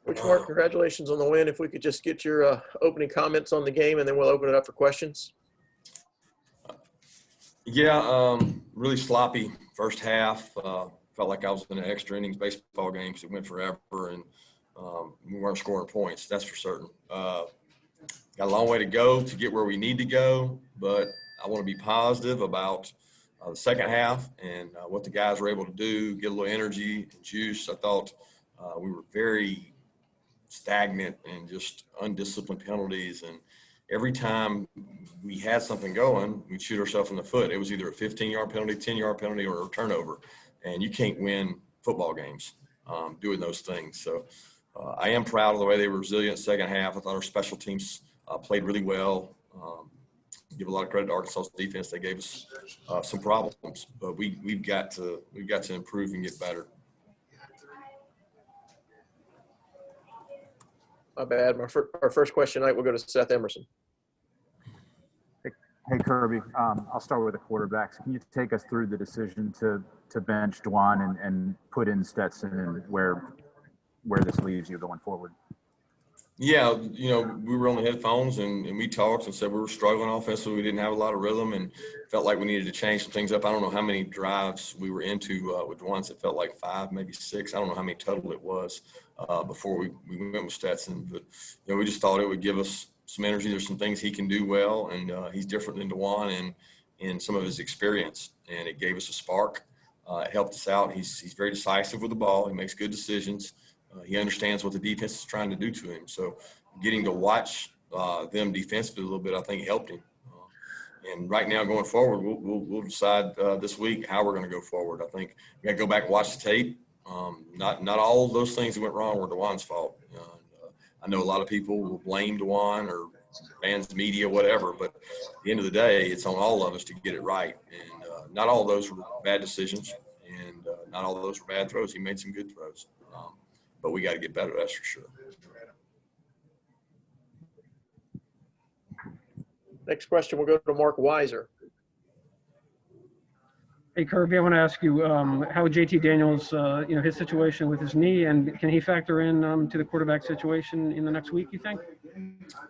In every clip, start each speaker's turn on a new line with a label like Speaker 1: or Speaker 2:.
Speaker 1: Coach Mark, congratulations on the win. If we could just get your opening comments on the game, and then we'll open it up for questions.
Speaker 2: Yeah, really sloppy first half. Felt like I was in an extra innings baseball game because it went forever, and we weren't scoring points, that's for certain. Got a long way to go to get where we need to go, but I want to be positive about the second half and what the guys were able to do, get a little energy and juice. I thought we were very stagnant and just undisciplined penalties, and every time we had something going, we'd shoot ourselves in the foot. It was either a 15-yard penalty, 10-yard penalty, or a turnover, and you can't win football games doing those things. So I am proud of the way they were resilient second half. I thought our special teams played really well. Give a lot of credit to Arkansas's defense. They gave us some problems, but we've got to improve and get better.
Speaker 1: My bad. Our first question tonight will go to Seth Emerson.
Speaker 3: Hey, Kirby. I'll start with the quarterbacks. Can you take us through the decision to bench Dwan and put in Stetson, and where this leaves you going forward?
Speaker 2: Yeah, we were on the headphones and we talked and said we were struggling offensively. We didn't have a lot of rhythm and felt like we needed to change some things up. I don't know how many drives we were into with Dwan. It felt like 5, maybe 6. I don't know how many total it was before we went with Stetson. But, we just thought it would give us some energy. There's some things he can do well, and he's different than Dwan and in some of his experience. And it gave us a spark. It helped us out. He's very decisive with the ball. He makes good decisions. He understands what the defense is trying to do to him. So getting to watch them defensively a little bit, I think, helped him. And right now going forward, we'll decide this week how we're going to go forward. I think we got to go back and watch the tape. Not all of those things that went wrong were Dwan's fault. I know a lot of people will blame Dwan or fans, media, whatever, but at the end of the day, it's on all of us to get it right. And not all of those were bad decisions, and not all of those were bad throws. He made some good throws. But we got to get better, that's for sure.
Speaker 1: Next question will go to Mark Weiser.
Speaker 4: Hey, Kirby, I want to ask you how JT Daniels, his situation with his knee, and can he factor in to the quarterback situation in the next week, you think?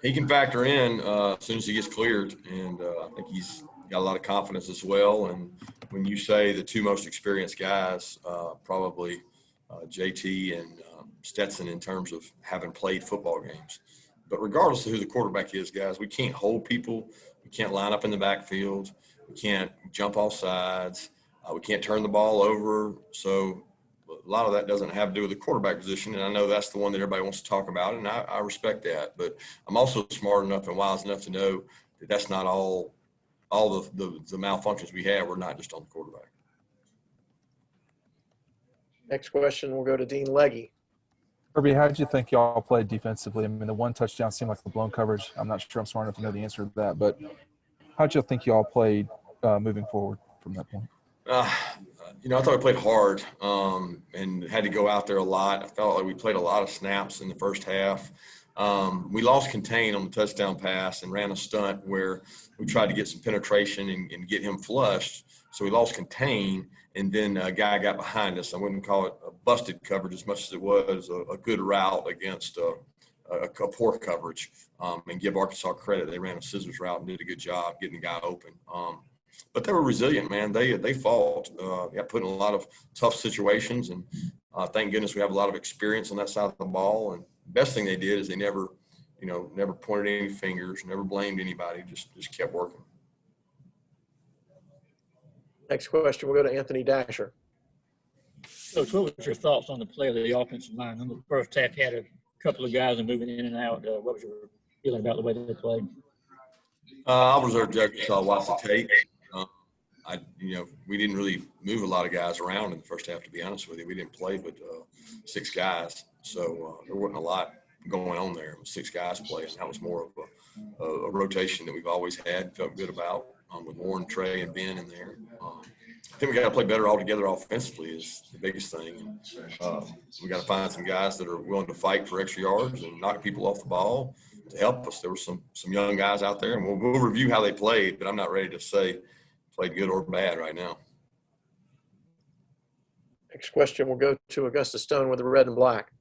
Speaker 2: He can factor in as soon as he gets cleared, and I think he's got a lot of confidence as well. And when you say the two most experienced guys, probably JT and Stetson in terms of having played football games. But regardless of who the quarterback is, guys, we can't hold people. We can't line up in the backfield. We can't jump off sides. We can't turn the ball over. So a lot of that doesn't have to do with the quarterback position, and I know that's the one that everybody wants to talk about, and I respect that. But I'm also smart enough and wise enough to know that that's not all the malfunctions we have. We're not just on the quarterback.
Speaker 1: Next question will go to Dean Legge.
Speaker 5: Kirby, how did you think y'all played defensively? I mean, the one touchdown seemed like a blown coverage. I'm not sure I'm smart enough to know the answer to that, but how did you think y'all played moving forward from that point?
Speaker 2: I thought we played hard and had to go out there a lot. I felt like we played a lot of snaps in the first half. We lost contain on the touchdown pass and ran a stunt where we tried to get some penetration and get him flushed. So we lost contain, and then a guy got behind us. I wouldn't call it a busted coverage as much as it was a good route against a poor coverage. And give Arkansas credit. They ran a scissors route and did a good job getting the guy open. But they were resilient, man. They fought. Got put in a lot of tough situations, and thank goodness we have a lot of experience on that side of the ball. And the best thing they did is they never pointed any fingers, never blamed anybody, just kept working.
Speaker 1: Next question will go to Anthony Dasher.
Speaker 6: Coach, what was your thoughts on the play of the offensive line? In the first half, you had a couple of guys moving in and out. What was your feeling about the way they played?
Speaker 2: I was reserve judge, so I watched the tape. We didn't really move a lot of guys around in the first half, to be honest with you. We didn't play but 6 guys, so there wasn't a lot going on there. It was 6 guys playing. That was more of a rotation that we've always had, felt good about with Warren, Trey, and Ben in there. I think we got to play better all together offensively is the biggest thing. We got to find some guys that are willing to fight for extra yards and knock people off the ball to help us. There were some young guys out there, and we'll review how they played, but I'm not ready to say played good or bad right now.
Speaker 1: Next question will go to Augusta Stone with the red and black.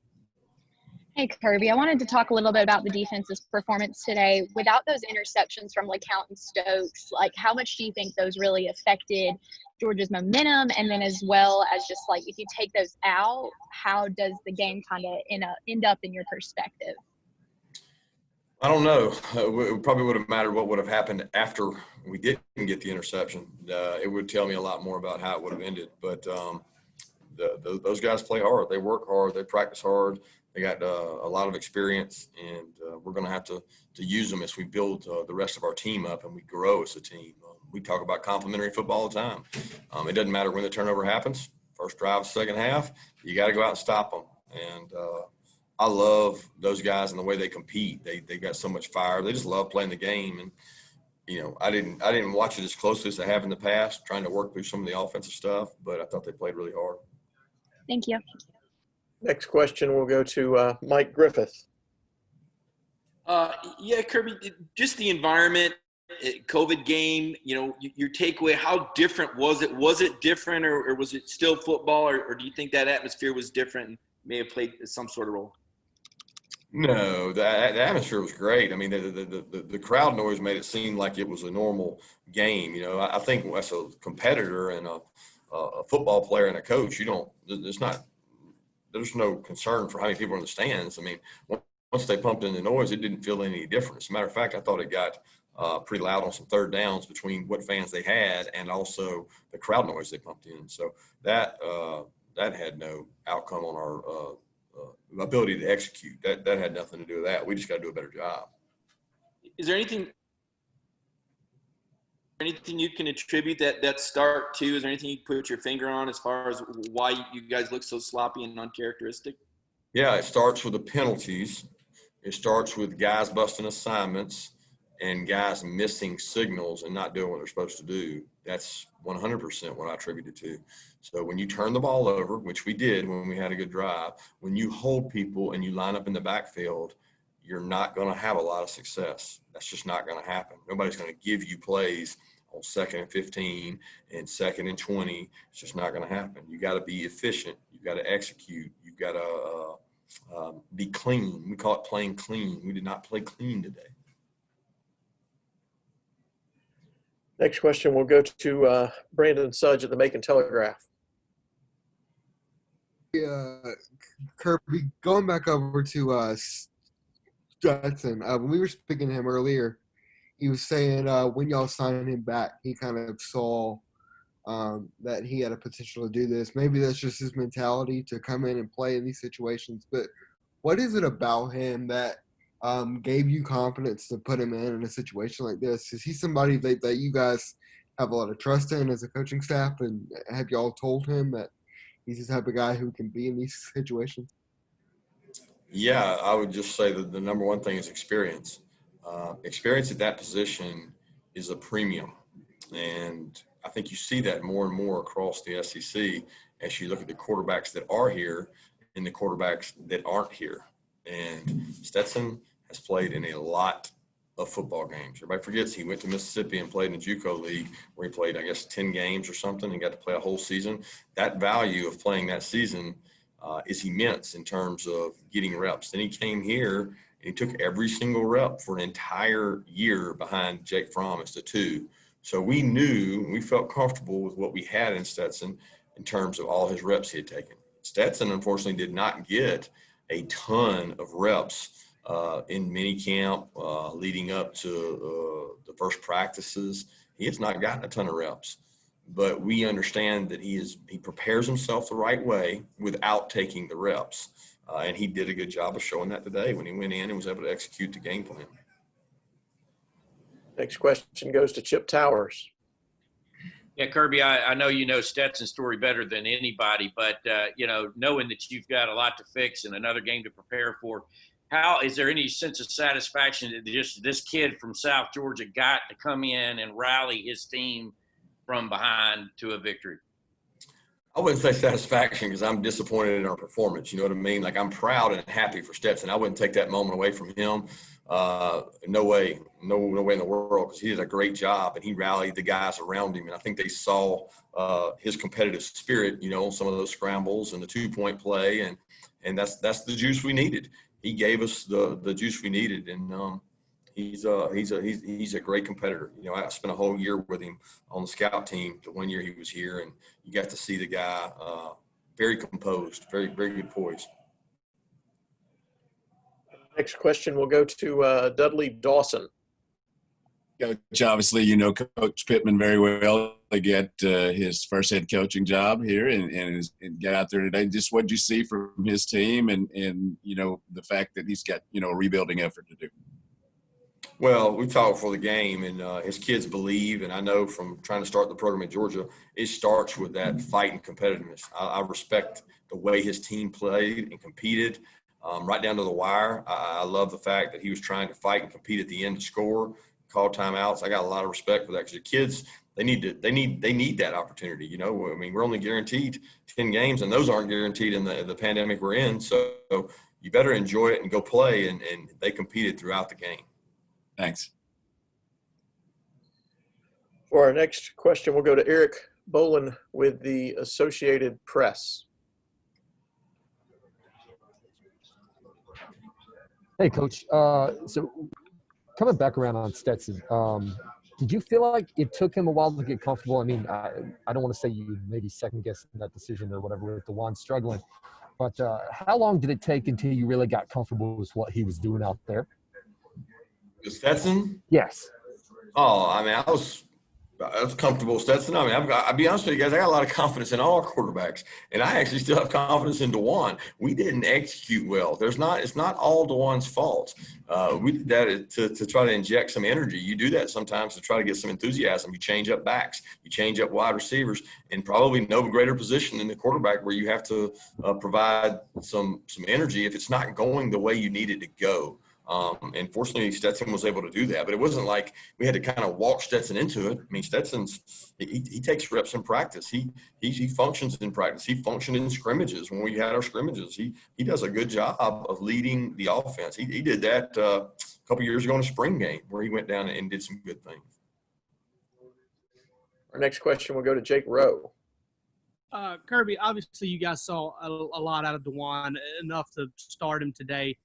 Speaker 7: Hey, Kirby, I wanted to talk a little bit about the defense's performance today. Without those interceptions from LeCount and Stokes, like how much do you think those really affected Georgia's momentum? And then as well as just like if you take those out, how does the game kind of end up in your perspective?
Speaker 2: I don't know. It probably would have mattered what would have happened after we didn't get the interception. It would tell me a lot more about how it would have ended. But those guys play hard. They work hard. They practice hard. They got a lot of experience, and we're going to have to use them as we build the rest of our team up and we grow as a team. We talk about complementary football all the time. It doesn't matter when the turnover happens. First drive, second half, you got to go out and stop them. And I love those guys and the way they compete. They got so much fire. They just love playing the game. And I didn't watch it as closely as I have in the past, trying to work through some of the offensive stuff. But I thought they played really hard.
Speaker 7: Thank you.
Speaker 1: Next question will go to Mike Griffith.
Speaker 8: Yeah, Kirby, just the environment, COVID game, your takeaway, how different was it? Was it different or was it still football or do you think that atmosphere was different and may have played some sort of role?
Speaker 2: No, the atmosphere was great. I mean, the crowd noise made it seem like it was a normal game. I think as a competitor and a football player and a coach, there's no concern for how many people are in the stands. I mean, once they pumped in the noise, it didn't feel any different. As a matter of fact, I thought it got pretty loud on some third downs between what fans they had and also the crowd noise they pumped in. So that had no outcome on our ability to execute. That had nothing to do with that. We just got to do a better job.
Speaker 8: Is there anything you can attribute that start to? Is there anything you can put your finger on as far as why you guys look so sloppy and uncharacteristic?
Speaker 2: Yeah, it starts with the penalties. It starts with guys busting assignments and guys missing signals and not doing what they're supposed to do. That's 100% what I attribute it to. So when you turn the ball over, which we did when we had a good drive, when you hold people and you line up in the backfield, you're not going to have a lot of success. That's just not going to happen. Nobody's going to give you plays on 2nd and 15 and 2nd and 20. It's just not going to happen. You got to be efficient. You got to execute. You got to be clean. We call it playing clean. We did not play clean today.
Speaker 1: Next question will go to Brandin Suter at the Macon Telegraph.
Speaker 9: Kirby, going back over to Stetson, when we were speaking to him earlier, he was saying when y'all signed him back, he kind of saw that he had a potential to do this. Maybe that's just his mentality to come in and play in these situations. But what is it about him that gave you confidence to put him in a situation like this? Is he somebody that you guys have a lot of trust in as a coaching staff? And have y'all told him that he's the type of guy who can be in these situations?
Speaker 2: Yeah, I would just say that the number one thing is experience. Experience at that position is a premium. And I think you see that more and more across the SEC as you look at the quarterbacks that are here and the quarterbacks that aren't here. And Stetson has played in a lot of football games. Everybody forgets he went to Mississippi and played in the JUCO league where he played, 10 games or something and got to play a whole season. That value of playing that season is immense in terms of getting reps. Then he came here and he took every single rep for an entire year behind Jake Fromm as the 2. So we knew, we felt comfortable with what we had in Stetson in terms of all his reps he had taken. Stetson, unfortunately, did not get a ton of reps in minicamp leading up to the first practices. He has not gotten a ton of reps. But we understand that he prepares himself the right way without taking the reps. And he did a good job of showing that today when he went in and was able to execute the game plan.
Speaker 1: Next question goes to Chip Towers.
Speaker 10: Yeah, Kirby, I know you know Stetson's story better than anybody, but, knowing that you've got a lot to fix and another game to prepare for, is there any sense of satisfaction that just this kid from South Georgia got to come in and rally his team from behind to a victory?
Speaker 2: I wouldn't say satisfaction because I'm disappointed in our performance. You know what I mean? Like, I'm proud and happy for Stetson. I wouldn't take that moment away from him. No way in the world, because he did a great job and he rallied the guys around him. And I think they saw his competitive spirit, on some of those scrambles and the 2-point play. And And that's the juice we needed. He gave us the juice we needed, and he's a great competitor. You know, I spent a whole year with him on the scout team. The 1 year he was here, and you got to see the guy very composed, very good poise.
Speaker 1: Next question will go to Dudley Dawson.
Speaker 11: Coach, obviously, you know Coach Pittman very well. To get his first head coaching job here and get out there today. Just what did you see from his team and you know the fact that he's got a rebuilding effort to do?
Speaker 2: Well, we talked for the game, and his kids believe, and I know from trying to start the program at Georgia, it starts with that fight and competitiveness. I respect the way his team played and competed right down to the wire. I love the fact that he was trying to fight and compete at the end to score, call timeouts. I got a lot of respect for that because the kids, they need that opportunity. You know, I mean, we're only guaranteed 10 games, and those aren't guaranteed in the pandemic we're in. So you better enjoy it and go play, and they competed throughout the game.
Speaker 11: Thanks.
Speaker 1: For our next question, we'll go to Eric Bolin with the Associated Press.
Speaker 12: Hey, Coach. So coming back around on Stetson, did you feel like it took him a while to get comfortable? I mean, I don't want to say you maybe second-guessing that decision or whatever with DeJuan struggling, but how long did it take until you really got comfortable with what he was doing out there?
Speaker 2: Stetson?
Speaker 12: Yes.
Speaker 2: Oh, I mean, I was comfortable with Stetson. I mean, I'll be honest with you guys, I got a lot of confidence in all our quarterbacks, and I actually still have confidence in DeJuan. We didn't execute well. It's not all DeJuan's fault. We did that to try to inject some energy. You do that sometimes to try to get some enthusiasm. You change up backs, you change up wide receivers, and probably no greater position than the quarterback where you have to provide some energy if it's not going the way you need it to go. And fortunately, Stetson was able to do that. But it wasn't like we had to kind of walk Stetson into it. I mean, he takes reps in practice. He functions in practice. He functioned in scrimmages when we had our scrimmages. He does a good job of leading the offense. He did that a couple years ago in a spring game where he went down and did some good things.
Speaker 1: Our next question will go to Jake Rowe.
Speaker 13: Kirby, obviously you guys saw a lot out of DeJuan, enough to start him today.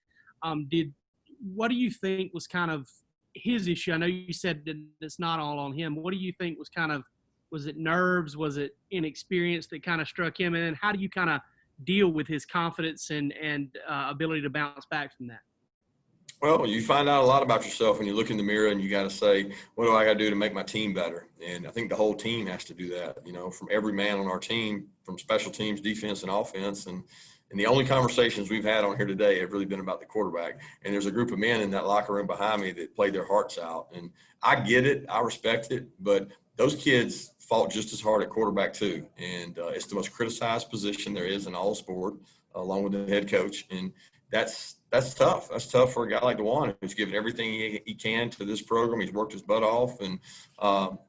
Speaker 13: What do you think was kind of his issue? I know you said that it's not all on him. What do you think was it nerves? Was it inexperience that kind of struck him? And then how do you kind of deal with his confidence and ability to bounce back from that?
Speaker 2: Well, you find out a lot about yourself when you look in the mirror and you got to say, what do I got to do to make my team better? And I think the whole team has to do that, you know, from every man on our team, from special teams, defense, and offense. And the only conversations we've had on here today have really been about the quarterback. And there's a group of men in that locker room behind me that played their hearts out. And I get it. I respect it. But those kids fought just as hard at quarterback too. And it's the most criticized position there is in all sport, along with the head coach. And that's tough. That's tough for a guy like DeJuan, who's given everything he can to this program. He's worked his butt off. And,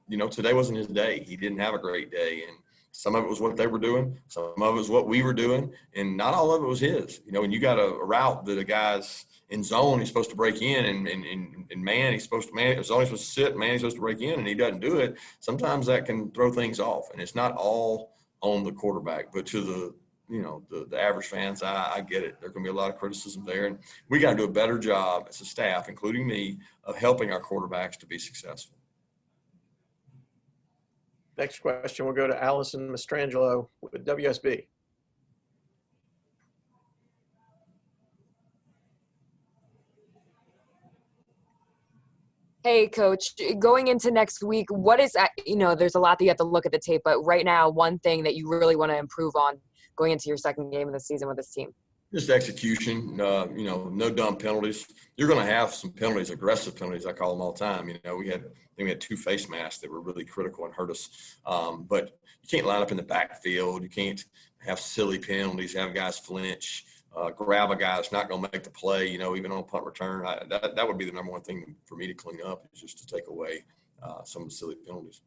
Speaker 2: you know, today wasn't his day. He didn't have a great day. And some of it was what they were doing. Some of it was what we were doing. And not all of it was his. You know, when you got a route that a guy's in zone, he's supposed to break in, and man, he's supposed to he's supposed to sit, man, he's supposed to break in, and he doesn't do it. Sometimes that can throw things off. And it's not all on the quarterback, but to the average fans, I get it. There's going to be a lot of criticism there. And we got to do a better job as a staff, including me, of helping our quarterbacks to be successful.
Speaker 1: Next question will go to Allison Mastrangelo with WSB.
Speaker 14: Hey, Coach, going into next week, what is, there's a lot that you have to look at the tape, but right now, one thing that you really want to improve on going into your second game of the season with this team?
Speaker 2: Just execution, no dumb penalties. You're going to have some penalties, aggressive penalties, I call them all the time. We had 2 face masks that were really critical and hurt us. But you can't line up in the backfield. You can't have silly penalties, have guys flinch, grab a guy that's not going to make the play, even on a punt return. That would be the number one thing for me to clean up, is just to take away some of the silly penalties.